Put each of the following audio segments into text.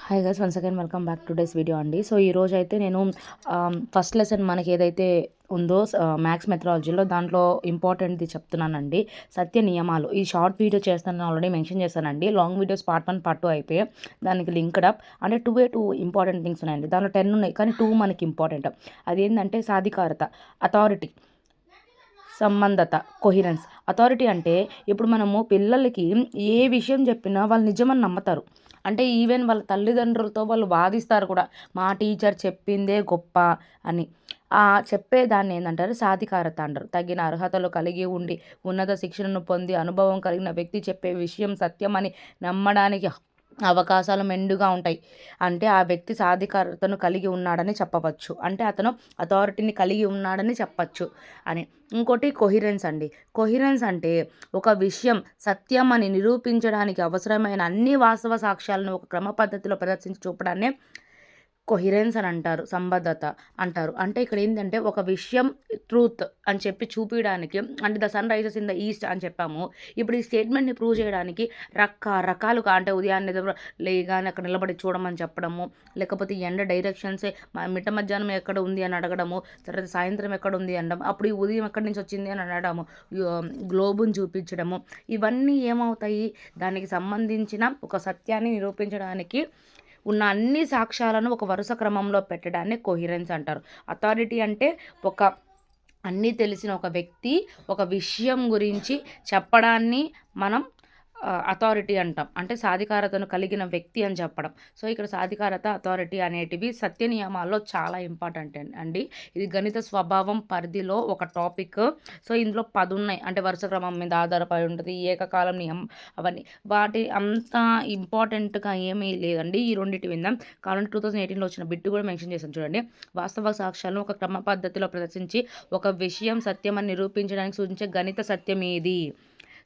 Hi guys, once again welcome back two days video అండి. So ఈరోజు అయితే నేను ఫస్ట్ లెసన్ మనకి ఏదైతే ఉందో మ్యాథ్స్ మెథడాలజీలో దాంట్లో ఇంపార్టెంట్ది చెప్తున్నానండి. సత్య నియమాలు. ఈ షార్ట్ వీడియో చేస్తానని ఆల్రెడీ మెన్షన్ చేశానండి. లాంగ్ వీడియోస్ పార్ట్ 1 పార్ట్ 2 అయిపోయాయి. దానికి లింక్డ్ అప్ అంటే 2 ఇంపార్టెంట్ థింగ్స్ ఉన్నాయండి. దాంట్లో 10 ఉన్నాయి, కానీ 2 మనకి ఇంపార్టెంట్. అదేంటంటే సాధికారత, అథారిటీ, సంబంధత, కొహిరెన్స్. అథారిటీ అంటే ఇప్పుడు మనము పిల్లలకి ఏ విషయం చెప్పినా వాళ్ళు నిజమని నమ్ముతారు. అంటే ఈవెన్ వాళ్ళ తల్లిదండ్రులతో వాళ్ళు వాదిస్తారు కూడా, మా టీచర్ చెప్పిందే గొప్ప అని. చెప్పేదాన్ని ఏంటంటారు, సాధికారత అంటారు. తగిన అర్హతలు కలిగి ఉండి ఉన్నత శిక్షణను పొంది అనుభవం కలిగిన వ్యక్తి చెప్పే విషయం సత్యమని నమ్మడానికి అవకాశాలు మెండుగా ఉంటాయి. అంటే ఆ వ్యక్తి సాధికారతను కలిగి ఉన్నాడని చెప్పవచ్చు. అంటే అతను అథారిటీని కలిగి ఉన్నాడని చెప్పచ్చు అని. ఇంకోటి కొహిరెన్స్ అండి. కొహిరెన్స్ అంటే ఒక విషయం సత్యం అని నిరూపించడానికి అవసరమైన అన్ని వాస్తవ సాక్ష్యాలను ఒక క్రమ పద్ధతిలో ప్రదర్శించి చూపడాన్ని కొహిరెన్స్ అని అంటారు, సంబద్ధత అంటారు. అంటే ఇక్కడ ఏంటంటే ఒక విషయం ట్రూత్ అని చెప్పి చూపించడానికి, అంటే the sun rises in the east అని చెప్పాము. ఇప్పుడు ఈ స్టేట్మెంట్ని ప్రూవ్ చేయడానికి రకరకాలుగా, అంటే ఉదయాన్నే లేగానే అక్కడ నిలబడి చూడమని చెప్పడము, లేకపోతే ఎండ డైరెక్షన్సే మిట్ట మధ్యాహ్నం ఎక్కడ ఉంది అని అడగడము, తర్వాత సాయంత్రం ఎక్కడ ఉంది అనడం, అప్పుడు ఈ ఉదయం ఎక్కడి నుంచి వచ్చింది అని అనడము, గ్లోబుని చూపించడము, ఇవన్నీ ఏమవుతాయి, దానికి సంబంధించిన ఒక సత్యాన్ని నిరూపించడానికి ఉన్న అన్ని సాక్ష్యాలను ఒక వరుస క్రమంలో పెట్టడాన్ని కొహిరెన్స్ అంటారు. అథారిటీ అంటే అన్నీ తెలిసిన ఒక వ్యక్తి ఒక విషయం గురించి చెప్పడాన్ని మనం అథారిటీ అంటాం. అంటే సాధికారతను కలిగిన వ్యక్తి అని చెప్పడం. సో ఇక్కడ సాధికారత, అథారిటీ అనేటివి సత్య నియమాల్లో చాలా ఇంపార్టెంట్ అండి. ఇది గణిత స్వభావం పరిధిలో ఒక టాపిక్. సో ఇందులో 10 ఉన్నాయి. అంటే వరుస క్రమం మీద ఆధారపడి ఉంటుంది, ఏకకాలం నియమం, అవన్నీ. వాటి అంత ఇంపార్టెంట్గా ఏమీ లేదండి. ఈ రెండింటి విందాం. కావాలంటే 2018లో వచ్చిన బిట్టు కూడా మెన్షన్ చేశాను చూడండి. వాస్తవ సాక్ష్యాలను ఒక క్రమ పద్ధతిలో ప్రదర్శించి ఒక విషయం సత్యమని నిరూపించడానికి సూచించే గణిత సత్యం ఏది?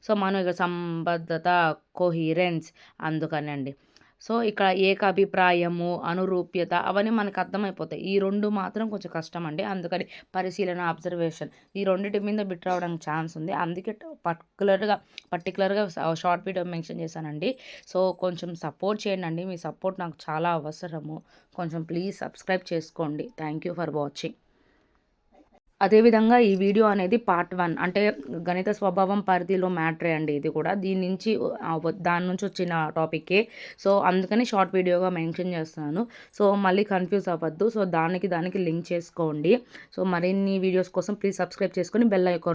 సో మనం ఇక సంబద్ధత, కొహిరెన్స్ అందుకనండి. సో ఇక్కడ ఏకాభిప్రాయము, అనురూప్యత అవన్నీ మనకు అర్థమైపోతాయి. ఈ 2 మాత్రం కొంచెం కష్టం అండి. అందుకని పరిశీలన, అబ్జర్వేషన్, ఈ రెండింటి మీద బిట్ రావడానికి ఛాన్స్ ఉంది. అందుకే పర్టికులర్గా షార్ట్ వీడియో మెన్షన్ చేశానండి. సో కొంచెం సపోర్ట్ చేయండి. మీ సపోర్ట్ నాకు చాలా అవసరము. కొంచెం ప్లీజ్ సబ్స్క్రైబ్ చేసుకోండి. Thank you for watching. అదేవిధంగా ఈ వీడియో అనేది పార్ట్ 1, అంటే గణిత స్వభావం పరిధిలో మ్యాటరే అండి. ఇది కూడా దాని నుంచి వచ్చిన టాపిక్కే. సో అందుకని షార్ట్ వీడియోగా మెన్షన్ చేస్తున్నాను. సో మళ్ళీ కన్ఫ్యూజ్ అవ్వద్దు. సో దానికి లింక్ చేసుకోండి. సో మరిన్ని వీడియోస్ కోసం ప్లీజ్ సబ్స్క్రైబ్ చేసుకొని బెల్ ఐకాన్